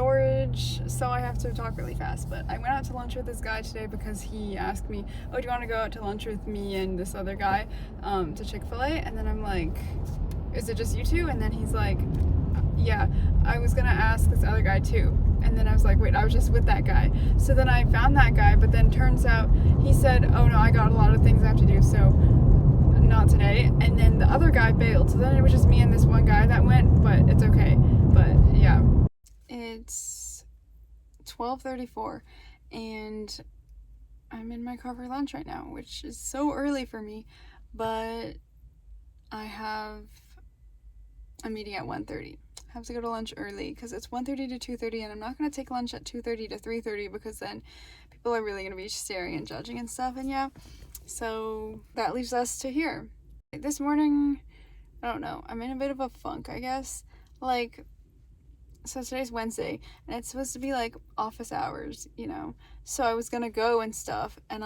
storage, so I have to talk really fast. But I went out to lunch with this guy today because he asked me, oh, do you want to go out to lunch with me and this other guy to Chick-fil-A? And then I'm like, is it just you two? And then he's like, yeah, I was gonna ask this other guy too. And then I was like, wait, I was just with that guy. So then I found that guy, but then turns out he said, oh no, I got a lot of things I have to do, so not today. And then the other guy bailed, so then it was just me and this one guy that went, but it's okay. But yeah, it's 12:34 and I'm in my car for lunch right now, which is so early for me, but I have a meeting at 1:30. I have to go to lunch early because it's 1:30 to 2:30, and I'm not going to take lunch at 2:30 to 3:30 because then people are really going to be staring and judging and stuff. And yeah, so that leaves us to here. This morning, I don't know, I'm in a bit of a funk, I guess. Like, so today's Wednesday and it's supposed to be like office hours, you know, so I was gonna go and stuff, and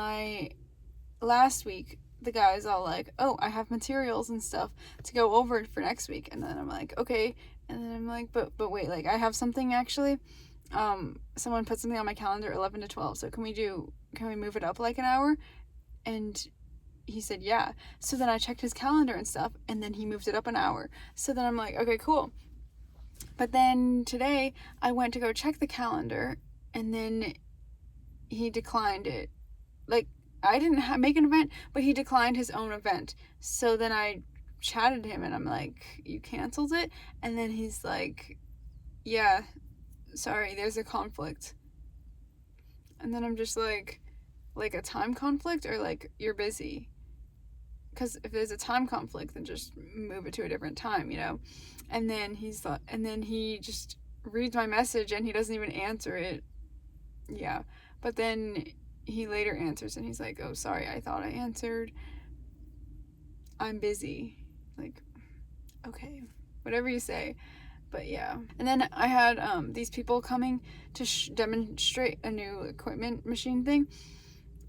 last week the guy's all like, oh, I have materials and stuff to go over for next week. And then I'm like, okay. And then I'm like, but wait, like I have something actually. Someone put something on my calendar 11 to 12. So can we move it up like an hour? And he said, yeah. So then I checked his calendar and stuff, and then he moved it up an hour. So then I'm like, okay, cool. But then today I went to go check the calendar, and then he declined it. Like, I didn't make an event, but he declined his own event. So then I chatted him and I'm like, you canceled it? And then he's like, yeah, sorry, there's a conflict. And then I'm just like a time conflict, or like you're busy? Because if there's a time conflict, then just move it to a different time, you know? And then he just reads my message and he doesn't even answer it. Yeah. But then he later answers and he's like, oh, sorry, I thought I answered. I'm busy. Like, okay, whatever you say. But yeah. And then I had these people coming to demonstrate a new equipment machine thing,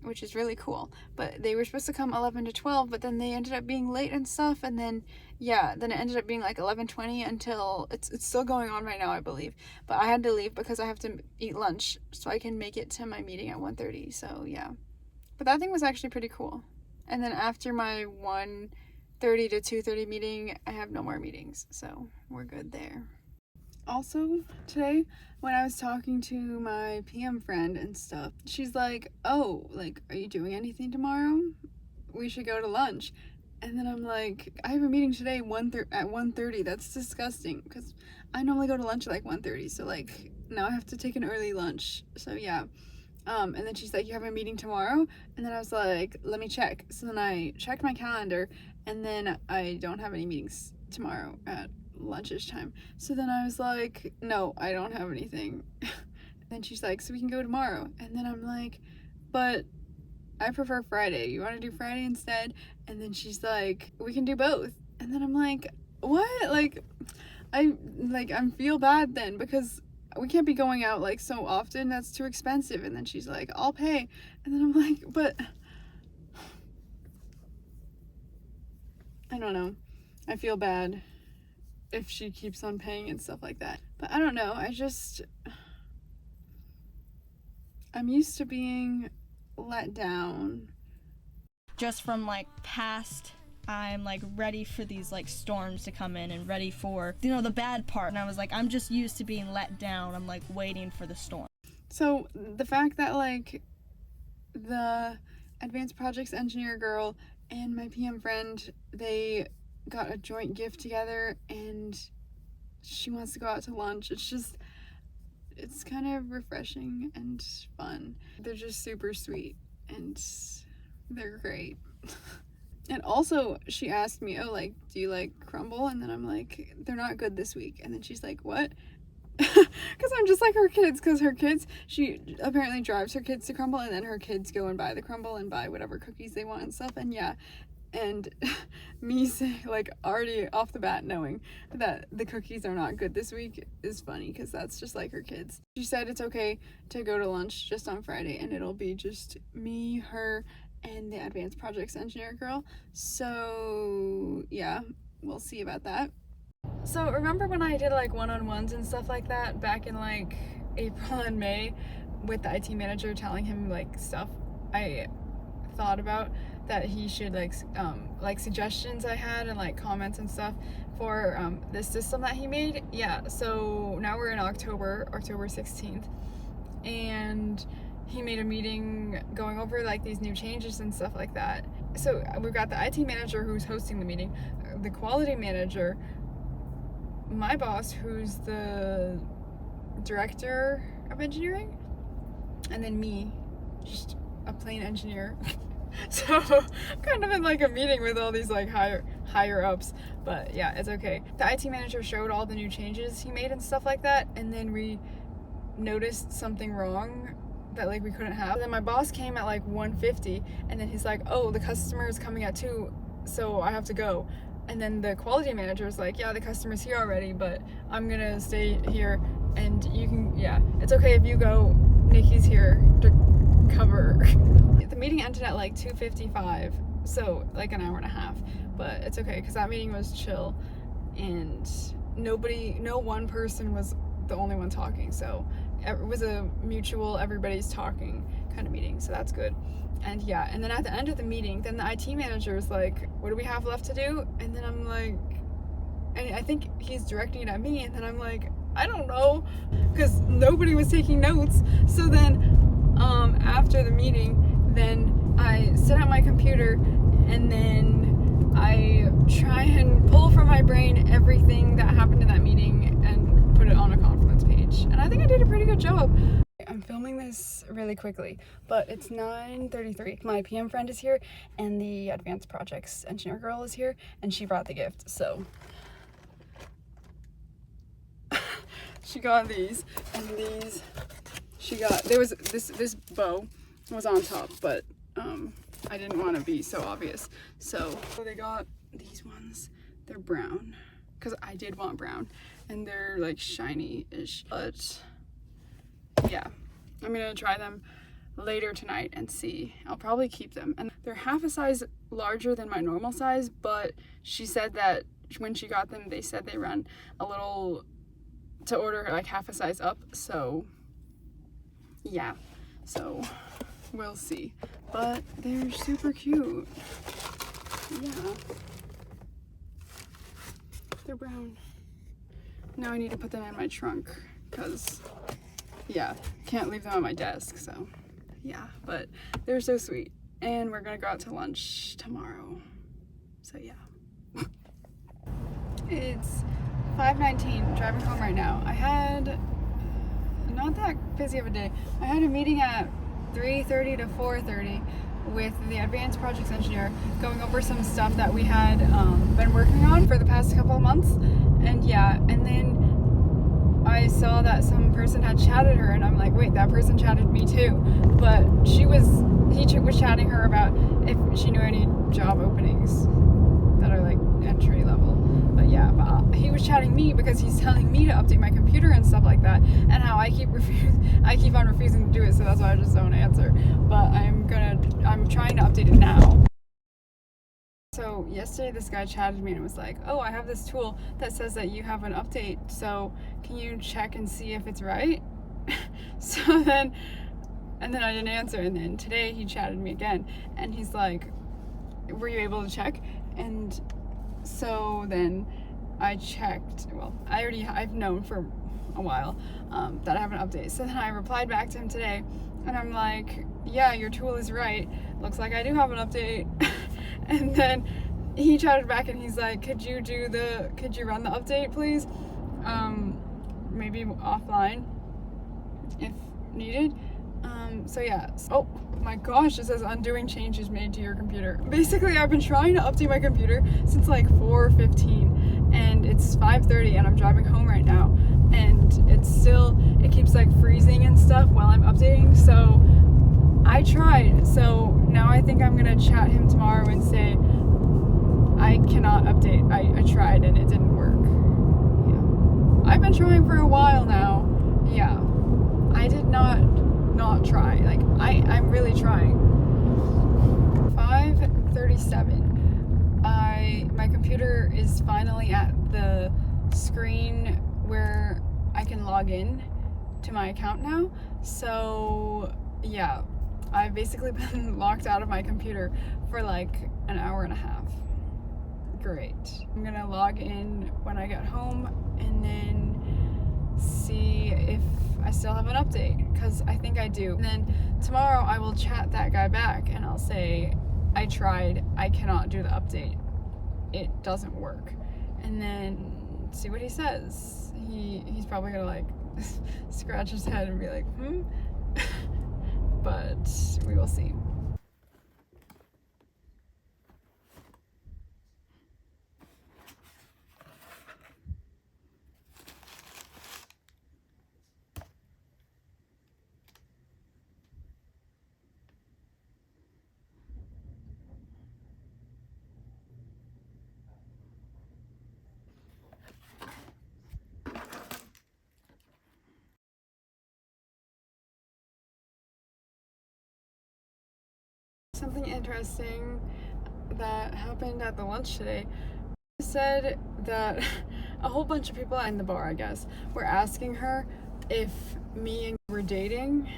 which is really cool. But they were supposed to come 11 to 12, but then they ended up being late and stuff. And then, yeah, then it ended up being like 11:20 until it's still going on right now, I believe. But I had to leave because I have to eat lunch so I can make it to my meeting at 1:30. So yeah. But that thing was actually pretty cool. And then after my 1:30 to 2:30 meeting, I have no more meetings. So we're good there. Also, today, when I was talking to my PM friend and stuff, she's like, oh, like, are you doing anything tomorrow? We should go to lunch. And then I'm like, I have a meeting today at 1:30. That's disgusting, because I normally go to lunch at like 1:30. So like, now I have to take an early lunch. So yeah. And then she's like, you have a meeting tomorrow? And then I was like, let me check. So then I checked my calendar, and then I don't have any meetings tomorrow at lunchish time. So then I was like, no, I don't have anything. Then she's like, so we can go tomorrow. And then I'm like, but I prefer Friday. You want to do Friday instead? And then she's like, we can do both. And then I'm like, what? Like, I feel bad then, because we can't be going out like so often. That's too expensive. And then she's like, I'll pay. And then I'm like, but I don't know. I feel bad if she keeps on paying and stuff like that. But I don't know. I'm used to being let down. Just from like past, I'm like ready for these like storms to come in and ready for, you know, the bad part. And I was like, I'm just used to being let down. I'm like waiting for the storm. So the fact that like the advanced projects engineer girl and my PM friend, they got a joint gift together and she wants to go out to lunch. It's kind of refreshing and fun. They're just super sweet and they're great. And also she asked me, oh, like, do you like crumble? And then I'm like, they're not good this week. And then she's like, what? Because I'm just like her kids, because her kids, she apparently drives her kids to crumble, and then her kids go and buy the crumble and buy whatever cookies they want and stuff. And yeah, and me saying, like, already off the bat knowing that the cookies are not good this week is funny, because that's just like her kids. She said it's okay to go to lunch just on Friday, and it'll be just me, her, and the advanced projects engineer girl. So yeah, we'll see about that. So remember when I did like one-on-ones and stuff like that back in like April and May with the IT manager telling him like stuff I thought about that he should like suggestions I had and like comments and stuff for this system that he made. Yeah, so now we're in October 16th, and he made a meeting going over like these new changes and stuff like that. So we've got the IT manager who's hosting the meeting, the quality manager, my boss who's the director of engineering, and then me, just a plain engineer. So kind of in like a meeting with all these like higher ups, but yeah, it's okay. The IT manager showed all the new changes he made and stuff like that, and then we noticed something wrong that like we couldn't have. And then my boss came at like 1:50, and then he's like, oh, the customer is coming at 2, so I have to go. And then the quality manager is like, yeah, the customer's here already, but I'm gonna stay here, and you can, yeah, it's okay if you go, Nikki's here to cover. The meeting ended at like 2:55, so like an hour and a half, but it's okay because that meeting was chill, and no one person was the only one talking, so it was a mutual everybody's talking kind of meeting, so that's good. And yeah, and then at the end of the meeting, then the IT manager is like, what do we have left to do? And then I'm like, and I think he's directing it at me, and then I'm like, I don't know, because nobody was taking notes. So then after the meeting, then I sit at my computer, and then I try and pull from my brain everything that happened in that meeting and put it on a Confluence page. And I think I did a pretty good job. I'm filming this really quickly, but it's 9:33. My PM friend is here, and the advanced projects engineer girl is here, and she brought the gift, so she got these, and these she got. There was this bow was on top, but I didn't want to be so obvious, so they got these ones. They're brown because I did want brown, and they're like shiny-ish, but yeah, I'm gonna try them later tonight and see. I'll probably keep them, and they're half a size larger than my normal size, but she said that when she got them, they said they run a little to order like half a size up, so yeah, so we'll see, but they're super cute. Yeah, they're brown. Now I need to put them in my trunk because yeah, can't leave them on my desk, so yeah, but they're so sweet, and we're gonna go out to lunch tomorrow, so yeah. It's 5:19, driving home right now. I had not that busy of a day. I had a meeting at 3:30 to 4:30 with the advanced projects engineer, going over some stuff that we had been working on for the past couple of months, and yeah, and then I saw that some person had chatted her, and I'm like, wait, that person chatted me too. But he was chatting her about if she knew any job openings that are like entry level. But yeah, but he was chatting me because he's telling me to update my computer and stuff like that, and how I keep on refusing to do it, so that's why I just don't answer. But I'm trying to update it now. So yesterday this guy chatted me and was like, oh, I have this tool that says that you have an update, so can you check and see if it's right? So then I didn't answer, and then today he chatted me again, and he's like, were you able to check? And so then I checked. Well, I've known for a while that I have an update, so then I replied back to him today, and I'm like, yeah, your tool is right, looks like I do have an update. And then he chatted back, and he's like, could you run the update, please? Maybe offline if needed. So yeah. Oh my gosh, it says undoing changes made to your computer. Basically, I've been trying to update my computer since like 4:15, and it's 5:30, and I'm driving home right now, and it keeps like freezing and stuff while I'm updating. So I tried. So now I think I'm gonna chat him tomorrow and say I cannot update. I tried and it didn't work. Yeah. I've been trying for a while now. Yeah. I did not try. Like I'm really trying. 5:37. My computer is finally at the screen where I can log in to my account now. So yeah, I've basically been locked out of my computer for like an hour and a half. Great. I'm gonna log in when I get home and then see if I still have an update, because I think I do. And then tomorrow I will chat that guy back and I'll say, I tried, I cannot do the update. It doesn't work. And then see what he says. He's probably gonna like scratch his head and be like, but we will see. Something interesting that happened at the lunch today. Said that a whole bunch of people in the bar, I guess, were asking her if me and were dating,